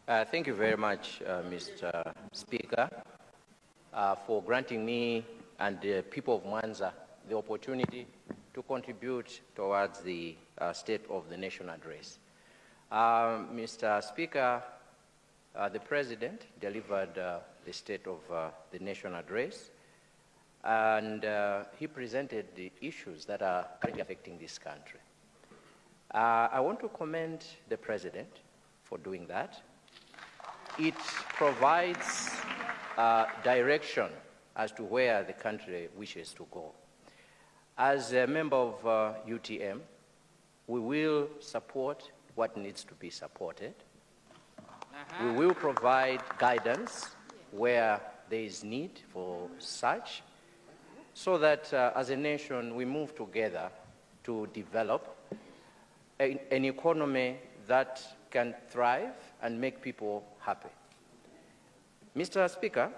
Thank you very much, Mr. Speaker, for granting me and the people of Mwanza the opportunity to contribute towards the State of the Nation address. Mr. Speaker, the President delivered the State of the Nation address, and he presented the issues that are currently affecting this country. I want to commend the President for doing that. It provides direction as to where the country wishes to go. As a member of UTM, we will support what needs to be supported. We will provide guidance where there is need for such, so that as a nation we move together to develop an economy that can thrive and make people happy. Mr. Speaker,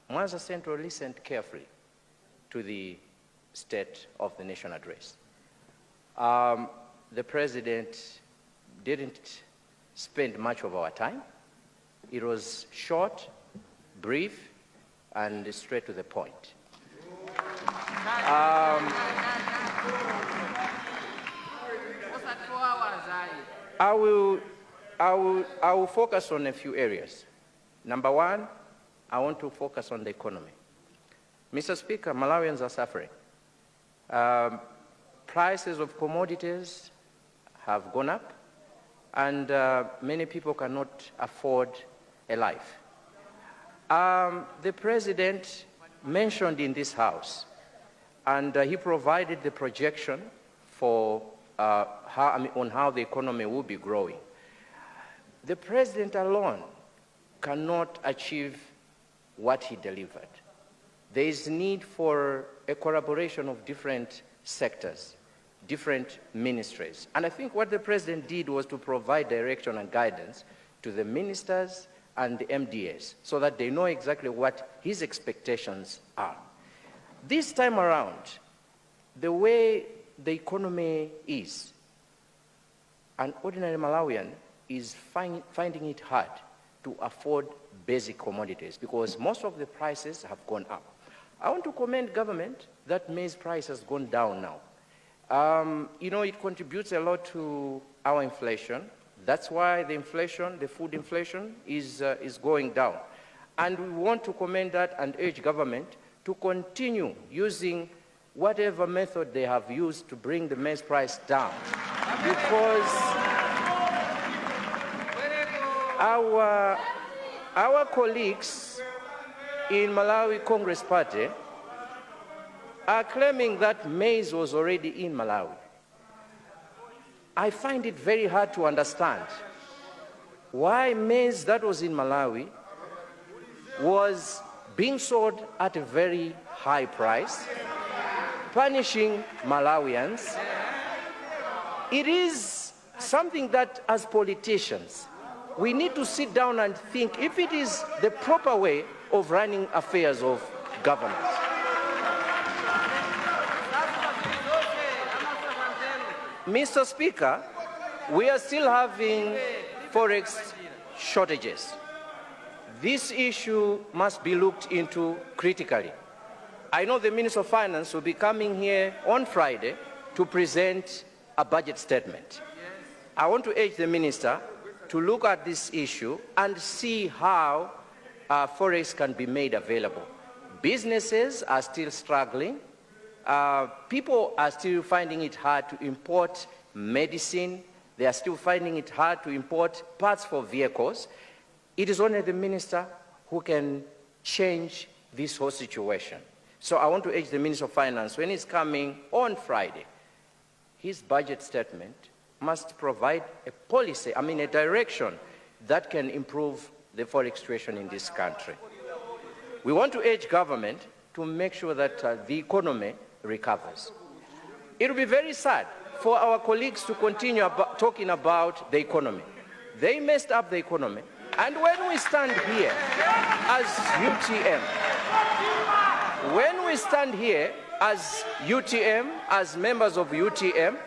Mwanza Central listened carefully to the State of the Nation address. The President didn't spend much of our time. It was short, brief, and straight to the point. I will focus on a few areas. Number one, I want to focus on the economy. Mr. Speaker, Malawians are suffering. Prices of commodities have gone up, and many people cannot afford a life. The President mentioned in this House, and he provided the projection for on how the economy will be growing. The President alone cannot achieve what he delivered. There is need for a collaboration of different sectors, different ministries. And I think what the President did was to provide direction and guidance to the ministers and the MDAs so that they know exactly what his expectations are. This time around, the way the economy is, an ordinary Malawian is finding it hard to afford basic commodities because most of the prices have gone up. I want to commend government that maize price has gone down now. You know, it contributes a lot to our inflation. That's why the inflation, the food inflation, is going down. And we want to commend that and urge government to continue using whatever method they have used to bring the maize price down. Because our colleagues in Malawi Congress Party are claiming that maize was already in Malawi. I find it very hard to understand why maize that was in Malawi was being sold at a very high price, punishing Malawians. It is something that, as politicians, we need to sit down and think if it is the proper way of running affairs of government. Mr. Speaker, we are still having forex shortages. This issue must be looked into critically. I know the Minister of Finance will be coming here on Friday to present a budget statement. I want to urge the Minister to look at this issue and see how forex can be made available. Businesses are still struggling. People are still finding it hard to import medicine. They are still finding it hard to import parts for vehicles. It is only the Minister who can change this whole situation. So I want to urge the Minister of Finance, when he's coming on Friday, his budget statement must provide a policy, a direction that can improve the forex situation in this country. We want to urge government to make sure that the economy recovers. It will be very sad for our colleagues to continue talking about the economy. They messed up the economy. And when we stand here as UTM, as members of UTM,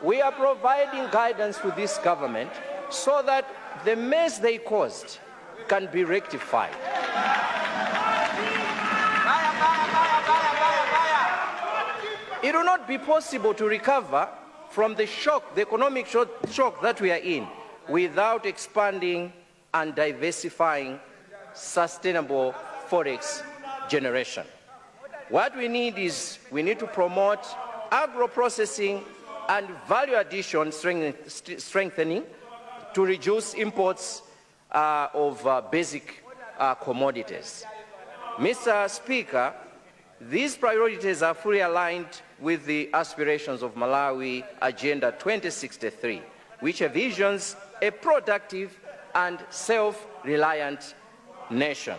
we are providing guidance to this government so that the mess they caused can be rectified. It will not be possible to recover from the shock, the economic shock that we are in, without expanding and diversifying sustainable forex generation. What we need is, we need to promote agro-processing and value addition strengthening to reduce imports of basic commodities. Mr. Speaker, these priorities are fully aligned with the aspirations of Malawi Agenda 2063, which envisions a productive and self-reliant nation.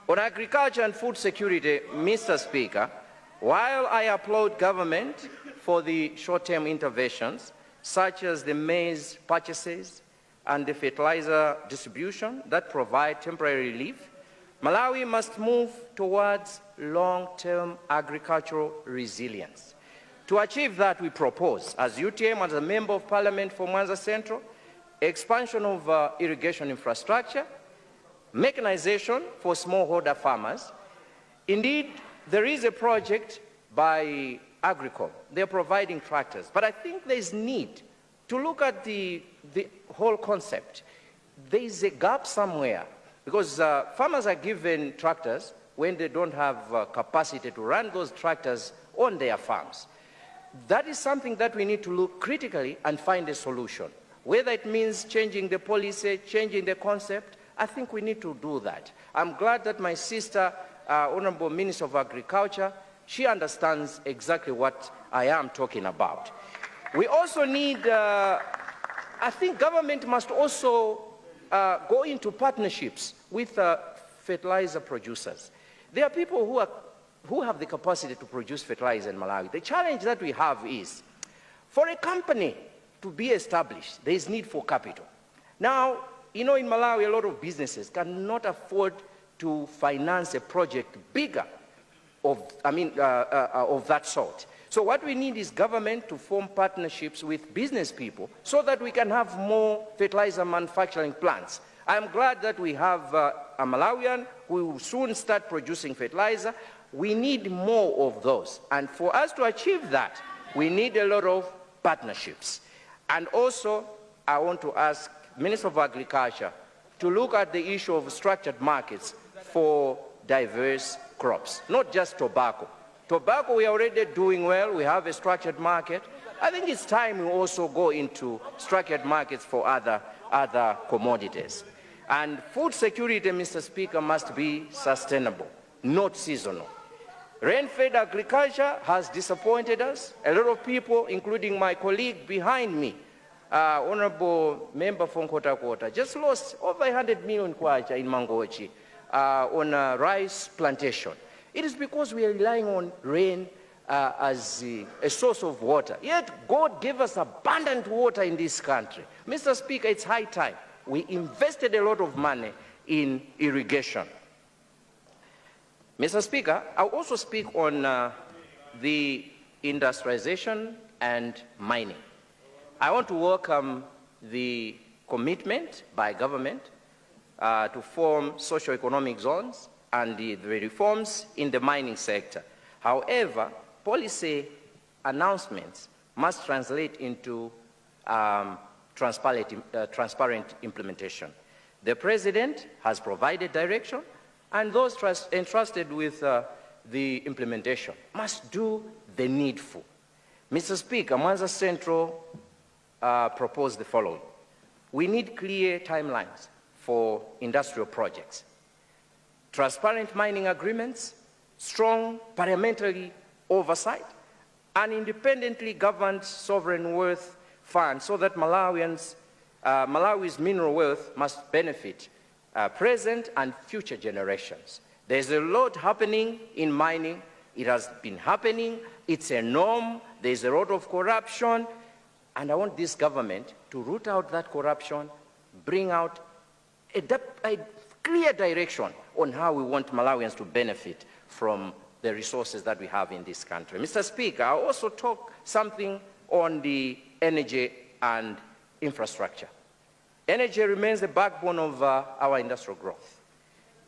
On agriculture and food security, Mr. Speaker, while I applaud government for the short-term interventions, such as the maize purchases and the fertilizer distribution that provide temporary relief, Malawi must move towards long-term agricultural resilience. To achieve that, we propose, as UTM, as a Member of Parliament for Mwanza Central, expansion of irrigation infrastructure, mechanization for smallholder farmers. Indeed, there is a project by Agricom. They're providing tractors, but I think there's need to look at the whole concept. There is a gap somewhere, because farmers are given tractors when they don't have capacity to run those tractors on their farms. That is something that we need to look critically and find a solution. Whether it means changing the policy, changing the concept, I think we need to do that. I'm glad that my sister, Honorable Minister of Agriculture, she understands exactly what I am talking about. We also need, I think government must also go into partnerships with fertilizer producers. There are people who have the capacity to produce fertilizer in Malawi. The challenge that we have is, for a company to be established, there is need for capital. Now, you know, in Malawi, a lot of businesses cannot afford to finance a project bigger of that sort. So what we need is government to form partnerships with business people so that we can have more fertilizer manufacturing plants. I'm glad that we have a Malawian who will soon start producing fertilizer. We need more of those. And for us to achieve that, we need a lot of partnerships. And also, I want to ask Minister of Agriculture to look at the issue of structured markets for diverse crops, not just tobacco. Tobacco, we are already doing well. We have a structured market. I think it's time we also go into structured markets for other commodities. And food security, Mr. Speaker, must be sustainable, not seasonal. Rain-fed agriculture has disappointed us. A lot of people, including my colleague behind me, Honorable Member from Nkulukuta, just lost over 100 million kwacha in Mangochi on a rice plantation. It is because we are relying on rain as a source of water. Yet God gave us abundant water in this country. Mr. Speaker, it's high time. We invested a lot of money in irrigation. Mr. Speaker, I'll also speak on the industrialization and mining. I want to welcome the commitment by government to form socio-economic zones and the reforms in the mining sector. However, policy announcements must translate into transparent implementation. The President has provided direction, and those entrusted with the implementation must do the needful. Mr. Speaker, Mwanza Central proposed the following. We need clear timelines for industrial projects, transparent mining agreements, strong parliamentary oversight, and independently governed sovereign wealth fund so that Malawi's mineral wealth must benefit present and future generations. There's a lot happening in mining. It has been happening. It's a norm. There's a lot of corruption. And I want this government to root out that corruption, bring out a clear direction on how we want Malawians to benefit from the resources that we have in this country. Mr. Speaker, I'll also talk something on the energy and infrastructure. Energy remains the backbone of our industrial growth.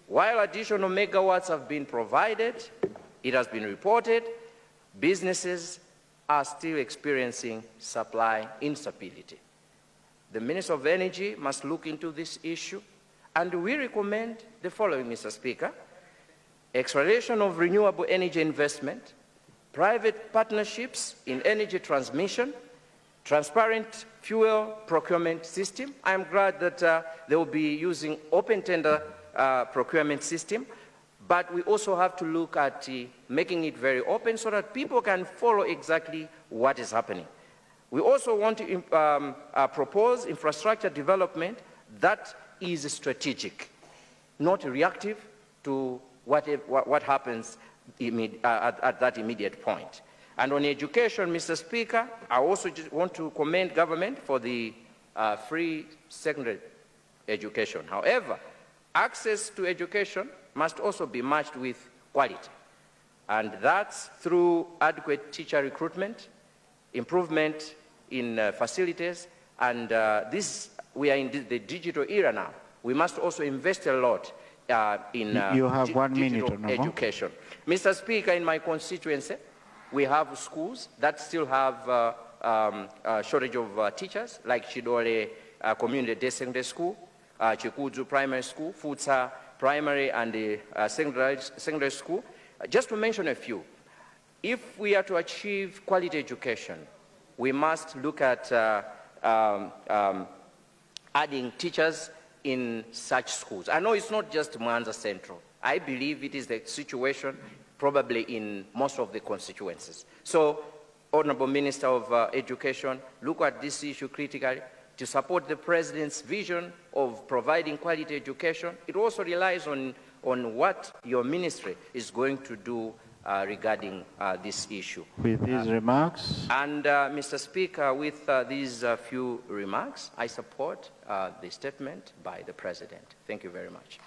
While additional megawatts have been provided, it has been reported, businesses are still experiencing supply instability. The Minister of Energy must look into this issue, and we recommend the following, Mr. Speaker: acceleration of renewable energy investment, private partnerships in energy transmission, transparent fuel procurement system. I am glad that they will be using open tender procurement system, but we also have to look at making it very open so that people can follow exactly what is happening. We also want to propose infrastructure development that is strategic, not reactive to what happens at that immediate point. And on education, Mr. Speaker, I also just want to commend government for the free secondary education. However, access to education must also be matched with quality, and that's through adequate teacher recruitment, improvement in facilities, and we are in the digital era now. We must also invest a lot in digital education. Mr. Speaker, in my constituency, we have schools that still have a shortage of teachers, like Chidole Community Day Secondary School, Chikudu Primary School, Futsa Primary and Secondary School. Just to mention a few, if we are to achieve quality education, we must look at adding teachers in such schools. I know it's not just Mwanza Central. I believe it is the situation probably in most of the constituencies. So, Honorable Minister of Education, look at this issue critically to support the President's vision of providing quality education. It also relies on what your ministry is going to do regarding this issue. With these remarks. And Mr. Speaker, with these few remarks, I support the statement by the President. Thank you very much.